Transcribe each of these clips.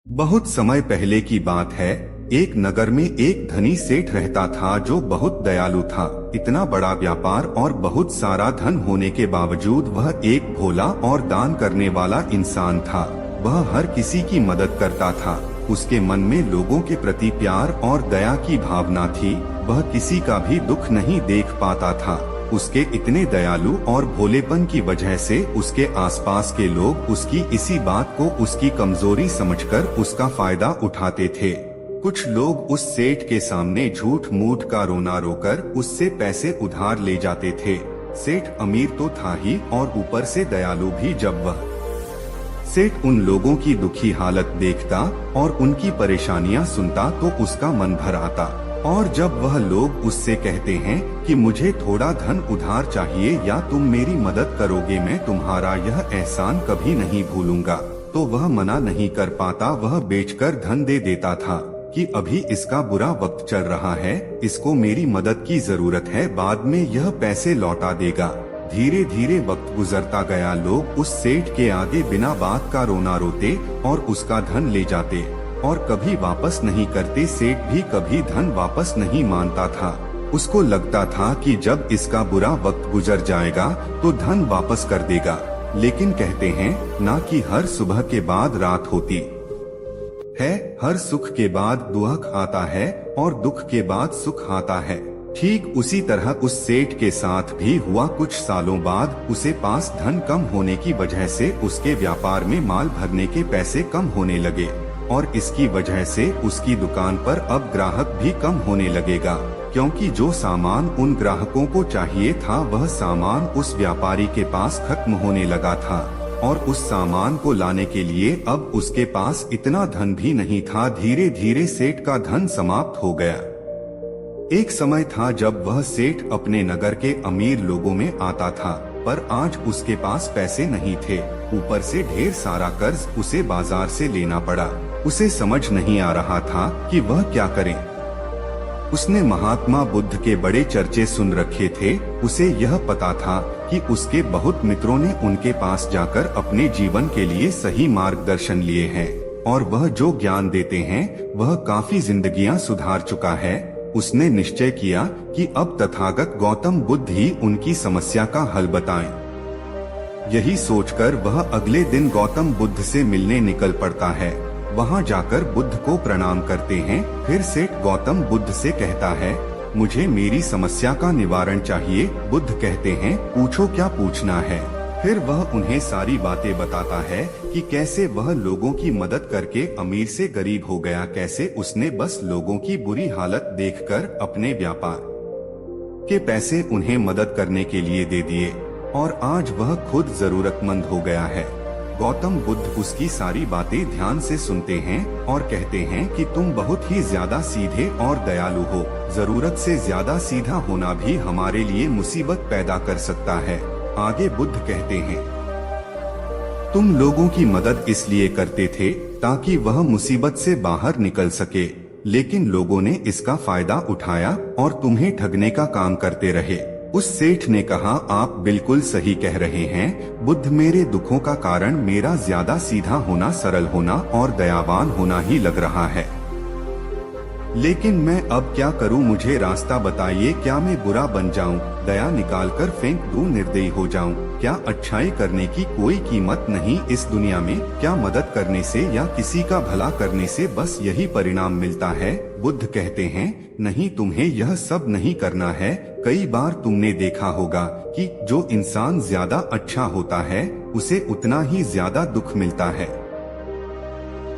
बहुत समय पहले की बात है। एक नगर में एक धनी सेठ रहता था जो बहुत दयालु था। इतना बड़ा व्यापार और बहुत सारा धन होने के बावजूद वह एक भोला और दान करने वाला इंसान था। वह हर किसी की मदद करता था। उसके मन में लोगों के प्रति प्यार और दया की भावना थी। वह किसी का भी दुख नहीं देख पाता था। उसके इतने दयालु और भोलेपन की वजह से उसके आसपास के लोग उसकी इसी बात को उसकी कमजोरी समझकर उसका फायदा उठाते थे। कुछ लोग उस सेठ के सामने झूठ मूठ का रोना रोकर उससे पैसे उधार ले जाते थे। सेठ अमीर तो था ही और ऊपर से दयालु भी। जब वह सेठ उन लोगों की दुखी हालत देखता और उनकी परेशानियां सुनता तो उसका मन भर आता। और जब वह लोग उससे कहते हैं कि मुझे थोड़ा धन उधार चाहिए या तुम मेरी मदद करोगे, मैं तुम्हारा यह एहसान कभी नहीं भूलूंगा, तो वह मना नहीं कर पाता। वह बेचकर धन दे देता था कि अभी इसका बुरा वक्त चल रहा है, इसको मेरी मदद की जरूरत है, बाद में यह पैसे लौटा देगा। धीरे धीरे वक्त गुजरता गया। लोग उस सेठ के आगे बिना बात का रोना रोते और उसका धन ले जाते और कभी वापस नहीं करते। सेठ भी कभी धन वापस नहीं मानता था। उसको लगता था कि जब इसका बुरा वक्त गुजर जाएगा तो धन वापस कर देगा। लेकिन कहते हैं ना कि हर सुबह के बाद रात होती है, हर सुख के बाद दुख आता है और दुख के बाद सुख आता है। ठीक उसी तरह उस सेठ के साथ भी हुआ। कुछ सालों बाद उसे पास धन कम होने की वजह से उसके व्यापार में माल भरने के पैसे कम होने लगे और इसकी वजह से उसकी दुकान पर अब ग्राहक भी कम होने लगेगा, क्योंकि जो सामान उन ग्राहकों को चाहिए था वह सामान उस व्यापारी के पास खत्म होने लगा था और उस सामान को लाने के लिए अब उसके पास इतना धन भी नहीं था। धीरे धीरे सेठ का धन समाप्त हो गया। एक समय था जब वह सेठ अपने नगर के अमीर लोगों में आता था, पर आज उसके पास पैसे नहीं थे। ऊपर से ढेर सारा कर्ज उसे बाजार से लेना पड़ा। उसे समझ नहीं आ रहा था कि वह क्या करे। उसने महात्मा बुद्ध के बड़े चर्चे सुन रखे थे। उसे यह पता था कि उसके बहुत मित्रों ने उनके पास जाकर अपने जीवन के लिए सही मार्गदर्शन लिए हैं और वह जो ज्ञान देते हैं वह काफी जिंदगियां सुधार चुका है। उसने निश्चय किया कि अब तथागत गौतम बुद्ध ही उनकी समस्या का हल बताएं। यही सोचकर वह अगले दिन गौतम बुद्ध से मिलने निकल पड़ता है। वहां जाकर बुद्ध को प्रणाम करते हैं। फिर सेठ गौतम बुद्ध से कहता है, मुझे मेरी समस्या का निवारण चाहिए। बुद्ध कहते हैं, पूछो क्या पूछना है। फिर वह उन्हें सारी बातें बताता है कि कैसे वह लोगों की मदद करके अमीर से गरीब हो गया, कैसे उसने बस लोगों की बुरी हालत देखकर अपने व्यापार के पैसे उन्हें मदद करने के लिए दे दिए और आज वह खुद जरूरतमंद हो गया है। गौतम बुद्ध उसकी सारी बातें ध्यान से सुनते हैं और कहते हैं कि तुम बहुत ही ज्यादा सीधे और दयालु हो। जरूरत से ज्यादा सीधा होना भी हमारे लिए मुसीबत पैदा कर सकता है। आगे बुद्ध कहते हैं, तुम लोगों की मदद इसलिए करते थे ताकि वह मुसीबत से बाहर निकल सके, लेकिन लोगों ने इसका फायदा उठाया और तुम्हें ठगने का काम करते रहे। उस सेठ ने कहा, आप बिल्कुल सही कह रहे हैं बुद्ध, मेरे दुखों का कारण मेरा ज्यादा सीधा होना, सरल होना और दयावान होना ही लग रहा है। लेकिन मैं अब क्या करूं, मुझे रास्ता बताइए। क्या मैं बुरा बन जाऊं, दया निकालकर फेंक दूं, निर्दयी हो जाऊं? क्या अच्छाई करने की कोई कीमत नहीं इस दुनिया में? क्या मदद करने से या किसी का भला करने से बस यही परिणाम मिलता है? बुद्ध कहते हैं, नहीं, तुम्हें यह सब नहीं करना है। कई बार तुमने देखा होगा कि जो इंसान ज्यादा अच्छा होता है उसे उतना ही ज्यादा दुख मिलता है।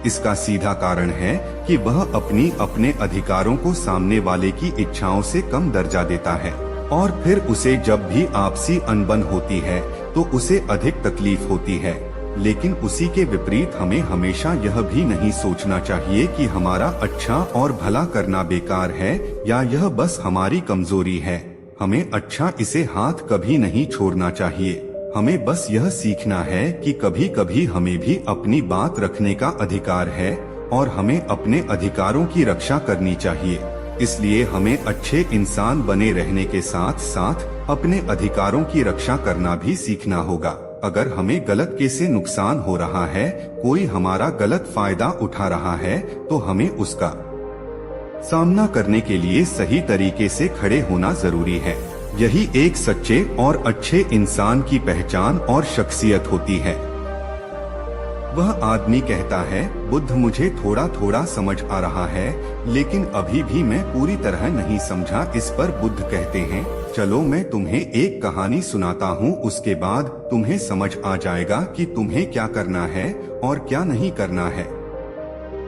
इसका सीधा कारण है कि वह अपने अधिकारों को सामने वाले की इच्छाओं से कम दर्जा देता है और फिर उसे जब भी आपसी अनबन होती है तो उसे अधिक तकलीफ होती है। लेकिन उसी के विपरीत हमें हमेशा यह भी नहीं सोचना चाहिए कि हमारा अच्छा और भला करना बेकार है या यह बस हमारी कमजोरी है। हमें अच्छा इसे हाथ कभी नहीं छोड़ना चाहिए। हमें बस यह सीखना है कि कभी कभी हमें भी अपनी बात रखने का अधिकार है और हमें अपने अधिकारों की रक्षा करनी चाहिए। इसलिए हमें अच्छे इंसान बने रहने के साथ साथ अपने अधिकारों की रक्षा करना भी सीखना होगा। अगर हमें गलत के से नुकसान हो रहा है कोई हमारा गलत फायदा उठा रहा है तो हमें उसका सामना करने के लिए सही तरीके से खड़े होना जरूरी है। यही एक सच्चे और अच्छे इंसान की पहचान और शख्सियत होती है। वह आदमी कहता है, बुद्ध मुझे थोड़ा थोड़ा समझ आ रहा है, लेकिन अभी भी मैं पूरी तरह नहीं समझा। इस पर बुद्ध कहते हैं, चलो मैं तुम्हें एक कहानी सुनाता हूँ, उसके बाद तुम्हें समझ आ जाएगा कि तुम्हें क्या करना है और क्या नहीं करना है।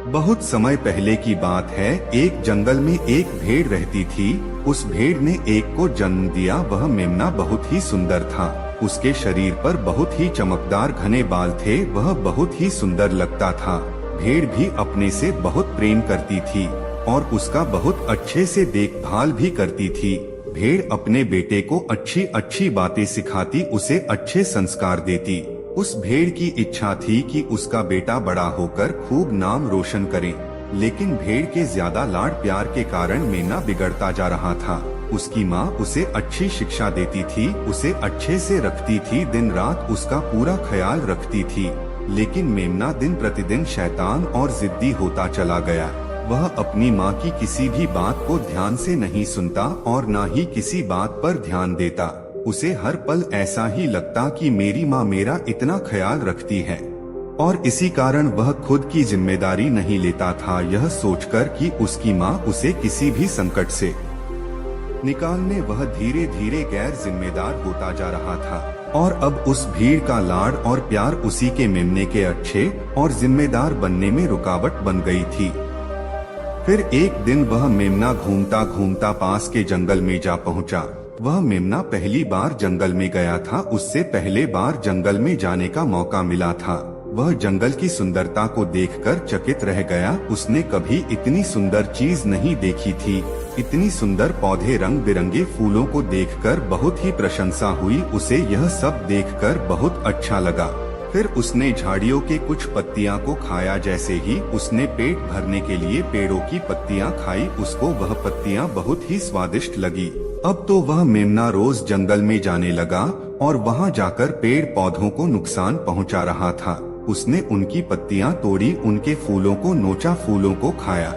बहुत समय पहले की बात है, एक जंगल में एक भेड़ रहती थी। उस भेड़ ने एक को जन्म दिया। वह मेमना बहुत ही सुंदर था। उसके शरीर पर बहुत ही चमकदार घने बाल थे। वह बहुत ही सुंदर लगता था। भेड़ भी अपने से बहुत प्रेम करती थी और उसका बहुत अच्छे से देखभाल भी करती थी। भेड़ अपने बेटे को अच्छी अच्छी बातें सिखाती, उसे अच्छे संस्कार देती। उस भेड़ की इच्छा थी कि उसका बेटा बड़ा होकर खूब नाम रोशन करे, लेकिन भेड़ के ज्यादा लाड प्यार के कारण मेमना बिगड़ता जा रहा था। उसकी माँ उसे अच्छी शिक्षा देती थी, उसे अच्छे से रखती थी, दिन रात उसका पूरा ख्याल रखती थी। लेकिन मेमना दिन प्रतिदिन शैतान और जिद्दी होता चला गया। वह अपनी माँ की किसी भी बात को ध्यान से नहीं सुनता और न ही किसी बात पर ध्यान देता। उसे हर पल ऐसा ही लगता कि मेरी माँ मेरा इतना ख्याल रखती है, और इसी कारण वह खुद की जिम्मेदारी नहीं लेता था, यह सोचकर कि उसकी माँ उसे किसी भी संकट से निकालने वह धीरे धीरे गैर जिम्मेदार होता जा रहा था। और अब उस भीड़ का लाड और प्यार उसी के मेमने के अच्छे और जिम्मेदार बनने में रुकावट बन गई थी। फिर एक दिन वह मेमना घूमता घूमता पास के जंगल में जा पहुंचा। वह मेमना पहली बार जंगल में गया था, उससे पहले बार जंगल में जाने का मौका मिला था। वह जंगल की सुंदरता को देखकर चकित रह गया। उसने कभी इतनी सुंदर चीज नहीं देखी थी। इतनी सुंदर पौधे, रंग बिरंगे फूलों को देखकर बहुत ही प्रशंसा हुई। उसे यह सब देखकर बहुत अच्छा लगा। फिर उसने झाड़ियों के कुछ पत्तियां को खाया। जैसे ही उसने पेट भरने के लिए पेड़ों की पत्तियां खाई, उसको वह पत्तियां बहुत ही स्वादिष्ट लगी। अब तो वह मेमना रोज जंगल में जाने लगा और वहां जाकर पेड़ पौधों को नुकसान पहुंचा रहा था। उसने उनकी पत्तियां तोड़ी, उनके फूलों को नोचा, फूलों को खाया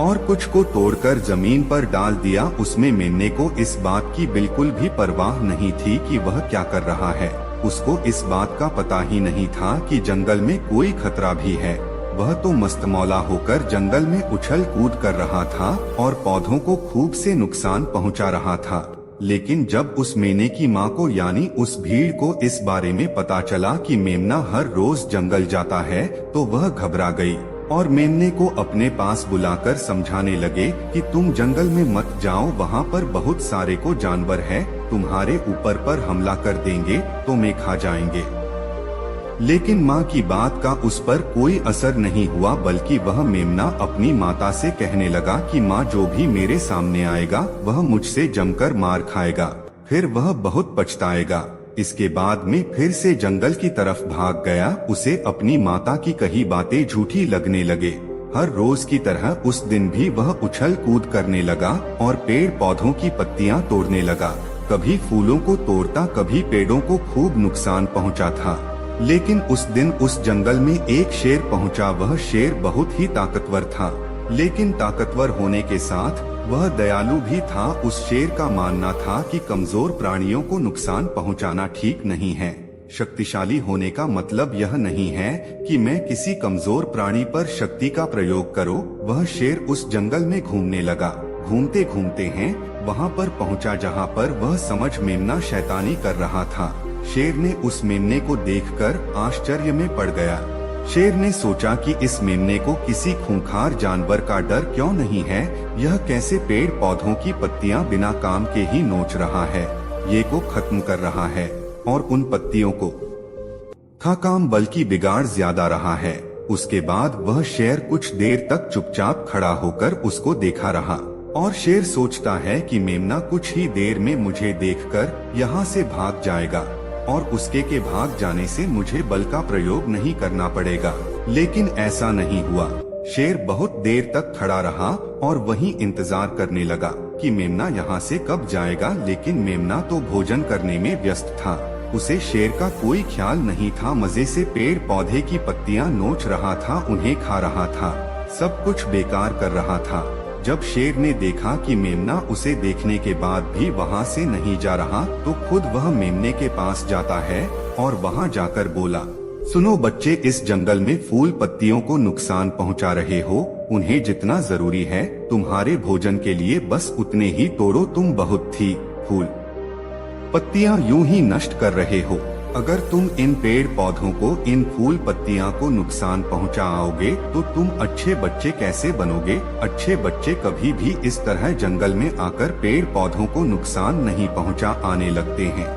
और कुछ को तोड़कर जमीन पर डाल दिया। उसमें मेमने को इस बात की बिल्कुल भी परवाह नहीं थी कि वह क्या कर रहा है। उसको इस बात का पता ही नहीं था कि जंगल में कोई खतरा भी है। वह तो मस्तमौला होकर जंगल में उछल कूद कर रहा था और पौधों को खूब से नुकसान पहुंचा रहा था। लेकिन जब उस मेमने की माँ को यानी उस भीड़ को इस बारे में पता चला कि मेमना हर रोज जंगल जाता है, तो वह घबरा गई और मेमने को अपने पास बुलाकर समझाने लगे कि तुम जंगल में मत जाओ, वहाँ पर बहुत सारे को जानवर है, तुम्हारे ऊपर पर हमला कर देंगे, तुम्हें खा जाएंगे। लेकिन माँ की बात का उस पर कोई असर नहीं हुआ, बल्कि वह मेमना अपनी माता से कहने लगा कि माँ, जो भी मेरे सामने आएगा वह मुझसे जमकर मार खाएगा, फिर वह बहुत पछताएगा। इसके बाद में फिर से जंगल की तरफ भाग गया। उसे अपनी माता की कही बातें झूठी लगने लगे। हर रोज की तरह उस दिन भी वह उछल कूद करने लगा और पेड़ पौधों की पत्तियां तोड़ने लगा। कभी फूलों को तोड़ता, कभी पेड़ों को खूब नुकसान पहुंचा था। लेकिन उस दिन उस जंगल में एक शेर पहुंचा। वह शेर बहुत ही ताकतवर था, लेकिन ताकतवर होने के साथ वह दयालु भी था। उस शेर का मानना था कि कमजोर प्राणियों को नुकसान पहुंचाना ठीक नहीं है। शक्तिशाली होने का मतलब यह नहीं है कि मैं किसी कमजोर प्राणी पर शक्ति का प्रयोग करूं। वह शेर उस जंगल में घूमने लगा। घूमते घूमते हैं वहां पर पहुंचा जहां पर वह समझ मेमना शैतानी कर रहा था। शेर ने उस मेमने को देखकर आश्चर्य में पड़ गया। शेर ने सोचा कि इस मेमने को किसी खूंखार जानवर का डर क्यों नहीं है। यह कैसे पेड़ पौधों की पत्तियां बिना काम के ही नोच रहा है, ये को खत्म कर रहा है और उन पत्तियों को खा काम बल्कि बिगाड़ ज्यादा रहा है। उसके बाद वह शेर कुछ देर तक चुपचाप खड़ा होकर उसको देखा रहा और शेर सोचता है कि मेमना कुछ ही देर में मुझे देखकर यहाँ से भाग जाएगा और उसके के भाग जाने से मुझे बल का प्रयोग नहीं करना पड़ेगा। लेकिन ऐसा नहीं हुआ। शेर बहुत देर तक खड़ा रहा और वहीं इंतजार करने लगा कि मेमना यहाँ से कब जाएगा। लेकिन मेमना तो भोजन करने में व्यस्त था। उसे शेर का कोई ख्याल नहीं था, मजे से पेड़ पौधे की पत्तियां नोच रहा था, उन्हें खा रहा था, सब कुछ बेकार कर रहा था। जब शेर ने देखा कि मेमना उसे देखने के बाद भी वहाँ से नहीं जा रहा, तो खुद वह मेमने के पास जाता है और वहाँ जाकर बोला, सुनो बच्चे, इस जंगल में फूल पत्तियों को नुकसान पहुँचा रहे हो, उन्हें जितना जरूरी है तुम्हारे भोजन के लिए बस उतने ही तोड़ो, तुम बहुत थी फूल पत्तियां यूं ही नष्ट कर रहे हो। अगर तुम इन पेड़ पौधों को, इन फूल पत्तियां को नुकसान पहुंचाओगे तो तुम अच्छे बच्चे कैसे बनोगे? अच्छे बच्चे कभी भी इस तरह जंगल में आकर पेड़ पौधों को नुकसान नहीं पहुंचा आने लगते हैं।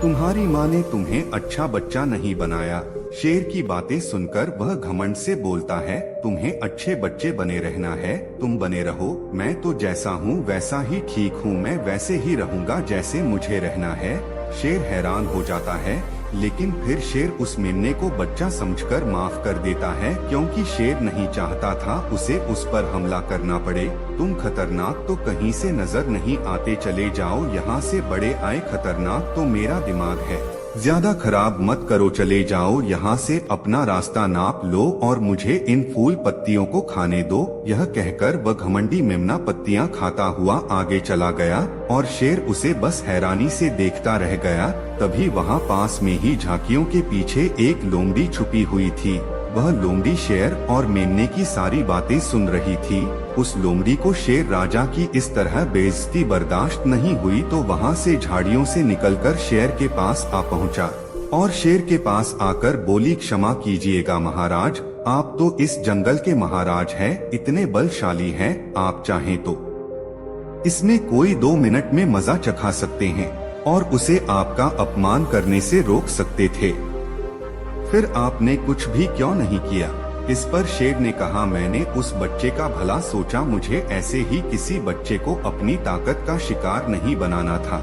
तुम्हारी माँ ने तुम्हें अच्छा बच्चा नहीं बनाया। शेर की बातें सुनकर वह घमंड से बोलता है, तुम्हें अच्छे बच्चे बने रहना है, तुम बने रहो, मैं तो जैसा हूँ वैसा ही ठीक हूँ, मैं वैसे ही रहूँगा जैसे मुझे रहना है। शेर हैरान हो जाता है, लेकिन फिर शेर उस मेमने को बच्चा समझकर माफ कर देता है, क्योंकि शेर नहीं चाहता था उसे उस पर हमला करना पड़े। तुम खतरनाक तो कहीं से नजर नहीं आते, चले जाओ यहाँ से, बड़े आए खतरनाक तो मेरा दिमाग है, ज्यादा खराब मत करो, चले जाओ यहाँ से, अपना रास्ता नाप लो और मुझे इन फूल पत्तियों को खाने दो। यह कहकर वह घमंडी मेमना पत्तियां खाता हुआ आगे चला गया और शेर उसे बस हैरानी से देखता रह गया। तभी वहाँ पास में ही झांकियों के पीछे एक लोमड़ी छुपी हुई थी। वह लोमड़ी शेर और मेमने की सारी बातें सुन रही थी। उस लोमड़ी को शेर राजा की इस तरह बेइज्जती बर्दाश्त नहीं हुई, तो वहाँ से झाड़ियों से निकलकर शेर के पास आ पहुँचा और शेर के पास आकर बोली, क्षमा कीजिएगा महाराज, आप तो इस जंगल के महाराज हैं, इतने बलशाली हैं, आप चाहें तो इसमें कोई 2 मिनट में मजा चखा सकते हैं और उसे आपका अपमान करने से रोक सकते थे, फिर आपने कुछ भी क्यों नहीं किया? इस पर शेर ने कहा, मैंने उस बच्चे का भला सोचा, मुझे ऐसे ही किसी बच्चे को अपनी ताकत का शिकार नहीं बनाना था।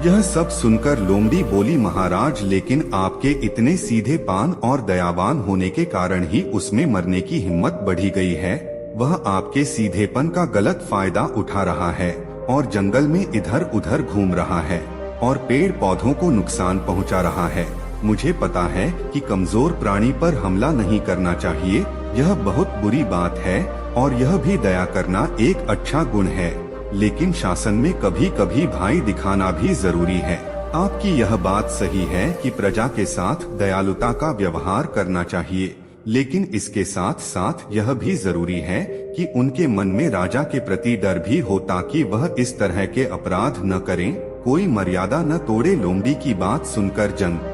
यह सब सुनकर लोमड़ी बोली, महाराज, लेकिन आपके इतने सीधे पान और दयावान होने के कारण ही उसमें मरने की हिम्मत बढ़ी गई है। वह आपके सीधेपन का गलत फायदा उठा रहा है और जंगल में इधर उधर घूम रहा है और पेड़ पौधों को नुकसान पहुंचा रहा है। मुझे पता है कि कमजोर प्राणी पर हमला नहीं करना चाहिए, यह बहुत बुरी बात है और यह भी दया करना एक अच्छा गुण है, लेकिन शासन में कभी कभी भाई दिखाना भी जरूरी है। आपकी यह बात सही है कि प्रजा के साथ दयालुता का व्यवहार करना चाहिए, लेकिन इसके साथ साथ यह भी जरूरी है कि उनके मन में राजा के प्रति डर भी हो, ताकि वह इस तरह के अपराध न करें, कोई मर्यादा न तोड़े। लोमड़ी की बात सुनकर जंग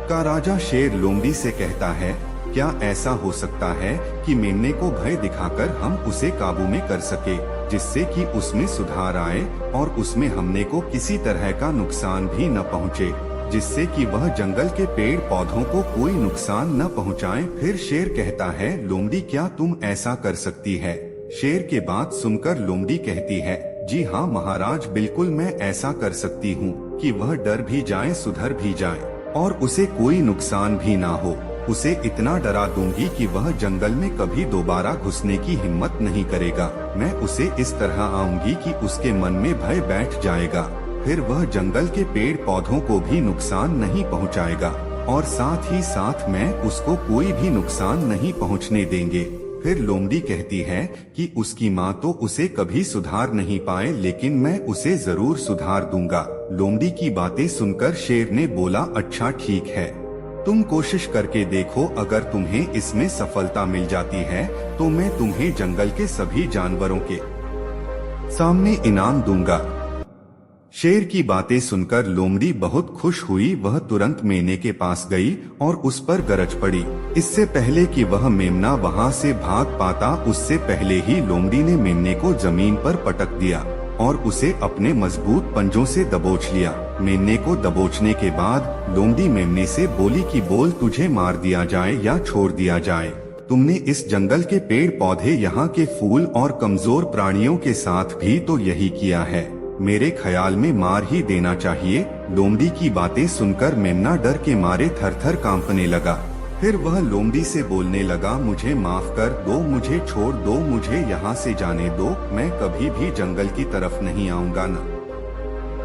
का राजा शेर लोमड़ी से कहता है, क्या ऐसा हो सकता है कि मेमने को भय दिखाकर हम उसे काबू में कर सके, जिससे कि उसमें सुधार आए और उसमें हमने को किसी तरह का नुकसान भी न पहुँचे, जिससे कि वह जंगल के पेड़ पौधों को कोई नुकसान न पहुँचाए। फिर शेर कहता है, लोमड़ी, क्या तुम ऐसा कर सकती है? शेर के बात सुनकर लोमड़ी कहती है, जी हाँ महाराज, बिल्कुल मैं ऐसा कर सकती हूँ कि वह डर भी जाए, सुधर भी जाए और उसे कोई नुकसान भी ना हो। उसे इतना डरा दूंगी कि वह जंगल में कभी दोबारा घुसने की हिम्मत नहीं करेगा। मैं उसे इस तरह आऊंगी कि उसके मन में भय बैठ जाएगा, फिर वह जंगल के पेड़ पौधों को भी नुकसान नहीं पहुंचाएगा और साथ ही साथ मैं उसको कोई भी नुकसान नहीं पहुंचने देंगे। फिर लोमड़ी कहती है कि उसकी माँ तो उसे कभी सुधार नहीं पाए, लेकिन मैं उसे जरूर सुधार दूंगा। लोमड़ी की बातें सुनकर शेर ने बोला, अच्छा ठीक है, तुम कोशिश करके देखो, अगर तुम्हें इसमें सफलता मिल जाती है तो मैं तुम्हें जंगल के सभी जानवरों के सामने इनाम दूंगा। शेर की बातें सुनकर लोमड़ी बहुत खुश हुई। वह तुरंत मेमने के पास गई और उस पर गरज पड़ी। इससे पहले कि वह मेमना वहां से भाग पाता, उससे पहले ही लोमड़ी ने मेमने को जमीन पर पटक दिया और उसे अपने मजबूत पंजों से दबोच लिया। मेमने को दबोचने के बाद लोमड़ी मेमने से बोली कि बोल, तुझे मार दिया जाए या छोड़ दिया जाए? तुमने इस जंगल के पेड़ पौधे, यहाँ के फूल और कमजोर प्राणियों के साथ भी तो यही किया है। मेरे ख्याल में मार ही देना चाहिए। लोमड़ी की बातें सुनकर मेमना डर के मारे थर-थर कांपने लगा। फिर वह लोमड़ी से बोलने लगा, मुझे माफ कर दो, मुझे छोड़ दो, मुझे यहाँ से जाने दो, मैं कभी भी जंगल की तरफ नहीं आऊँगा न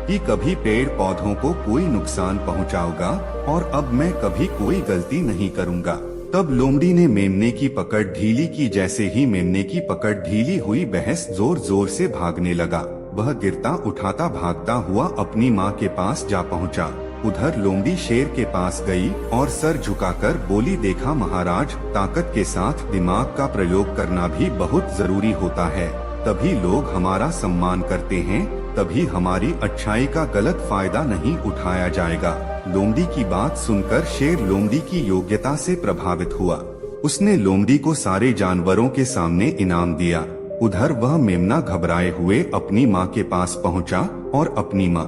कि कभी पेड़ पौधों को कोई नुकसान पहुंचाऊंगा और अब मैं कभी कोई गलती नहीं करूंगा। तब लोमड़ी ने मेमने की पकड़ ढीली की। जैसे ही मेमने की पकड़ ढीली हुई, भैंस जोर जोर से भागने लगा। वह गिरता उठाता भागता हुआ अपनी माँ के पास जा पहुँचा। उधर लोमड़ी शेर के पास गई और सर झुकाकर बोली, देखा महाराज, ताकत के साथ दिमाग का प्रयोग करना भी बहुत जरूरी होता है। तभी लोग हमारा सम्मान करते हैं, तभी हमारी अच्छाई का गलत फायदा नहीं उठाया जाएगा। लोमड़ी की बात सुनकर शेर लोमड़ी की योग्यता से प्रभावित हुआ। उसने लोमड़ी को सारे जानवरों के सामने इनाम दिया। उधर वह मेमना घबराए हुए अपनी माँ के पास पहुँचा और अपनी माँ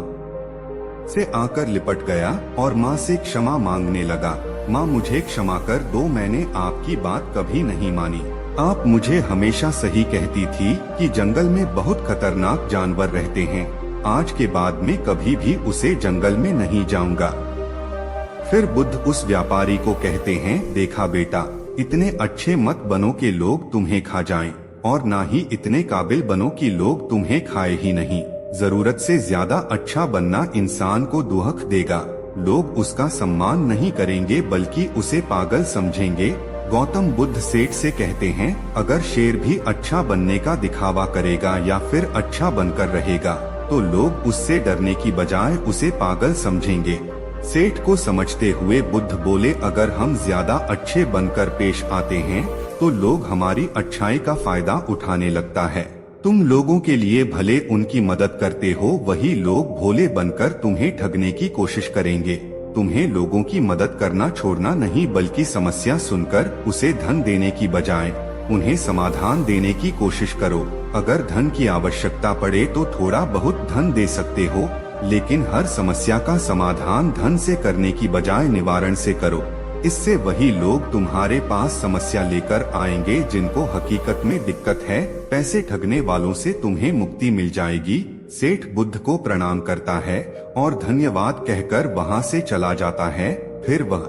से आकर लिपट गया और माँ से क्षमा मांगने लगा। माँ, मुझे क्षमा कर दो, मैंने आपकी बात कभी नहीं मानी। आप मुझे हमेशा सही कहती थी कि जंगल में बहुत खतरनाक जानवर रहते हैं। आज के बाद में कभी भी उसे जंगल में नहीं जाऊंगा। फिर बुद्ध उस व्यापारी को कहते हैं, देखा बेटा, इतने अच्छे मत बनो कि लोग तुम्हें खा जाएं, और ना ही इतने काबिल बनो कि लोग तुम्हें खाए ही नहीं। जरूरत से ज्यादा अच्छा बनना इंसान को दुख देगा। लोग उसका सम्मान नहीं करेंगे बल्कि उसे पागल समझेंगे। गौतम बुद्ध सेठ से कहते हैं, अगर शेर भी अच्छा बनने का दिखावा करेगा या फिर अच्छा बनकर रहेगा तो लोग उससे डरने की बजाय उसे पागल समझेंगे। सेठ को समझते हुए बुद्ध बोले, अगर हम ज्यादा अच्छे बनकर पेश आते हैं तो लोग हमारी अच्छाई का फायदा उठाने लगता है। तुम लोगों के लिए भले उनकी मदद करते हो, वही लोग भोले बनकर तुम्हें ठगने की कोशिश करेंगे। तुम्हें लोगों की मदद करना छोड़ना नहीं, बल्कि समस्या सुनकर उसे धन देने की बजाय उन्हें समाधान देने की कोशिश करो। अगर धन की आवश्यकता पड़े तो थोड़ा बहुत धन दे सकते हो, लेकिन हर समस्या का समाधान धन से करने की बजाय निवारण से करो। इससे वही लोग तुम्हारे पास समस्या लेकर आएंगे जिनको हकीकत में दिक्कत है। पैसे ठगने वालों से तुम्हें मुक्ति मिल जाएगी। सेठ बुद्ध को प्रणाम करता है और धन्यवाद कहकर वहाँ से चला जाता है। फिर वह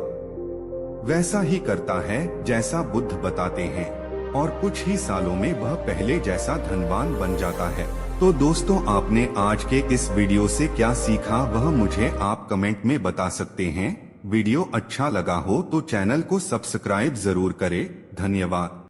वैसा ही करता है जैसा बुद्ध बताते हैं और कुछ ही सालों में वह पहले जैसा धनवान बन जाता है। तो दोस्तों, आपने आज के इस वीडियो से क्या सीखा वह मुझे आप कमेंट में बता सकते हैं। वीडियो अच्छा लगा हो तो चैनल को सब्सक्राइब जरूर करें। धन्यवाद।